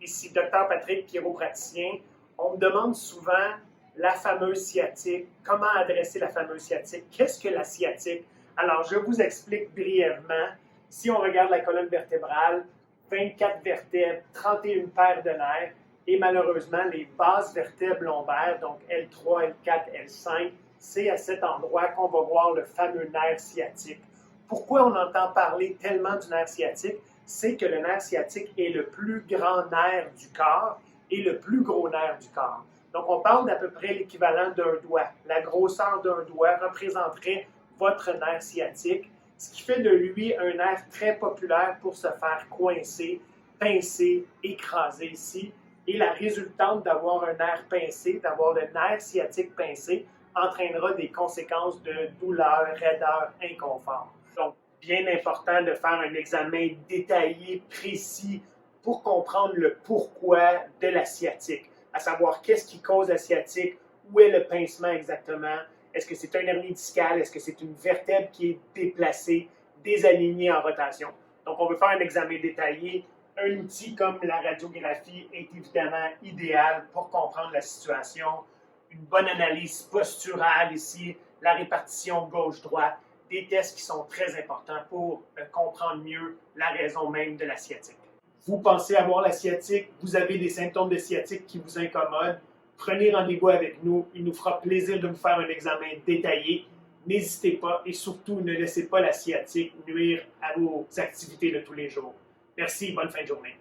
Ici Dr Patrick, chiropraticien. On me demande souvent la fameuse sciatique, comment adresser la fameuse sciatique, qu'est-ce que la sciatique? Alors, je vous explique brièvement. Si on regarde la colonne vertébrale, 24 vertèbres, 31 paires de nerfs, et malheureusement, les basses vertèbres lombaires, donc L3, L4, L5, c'est à cet endroit qu'on va voir le fameux nerf sciatique. Pourquoi on entend parler tellement du nerf sciatique? C'est que le nerf sciatique est le plus grand nerf du corps et le plus gros nerf du corps. Donc, on parle d'à peu près l'équivalent d'un doigt. La grosseur d'un doigt représenterait votre nerf sciatique, ce qui fait de lui un nerf très populaire pour se faire coincer, pincer, écraser ici. Et la résultante d'avoir un nerf pincé, d'avoir le nerf sciatique pincé, entraînera des conséquences de douleur, raideur, inconfort. Donc, bien important de faire un examen détaillé, précis, pour comprendre le pourquoi de la sciatique, à savoir qu'est-ce qui cause la sciatique, où est le pincement exactement, est-ce que c'est un hernie discale, est-ce que c'est une vertèbre qui est déplacée, désalignée en rotation. Donc, on veut faire un examen détaillé. Un outil comme la radiographie est évidemment idéal pour comprendre la situation. Une bonne analyse posturale ici, la répartition gauche-droite, des tests qui sont très importants pour comprendre mieux la raison même de la sciatique. Vous pensez avoir la sciatique, vous avez des symptômes de sciatique qui vous incommodent, prenez rendez-vous avec nous, il nous fera plaisir de vous faire un examen détaillé. N'hésitez pas et surtout ne laissez pas la sciatique nuire à vos activités de tous les jours. Merci, bonne fin de journée.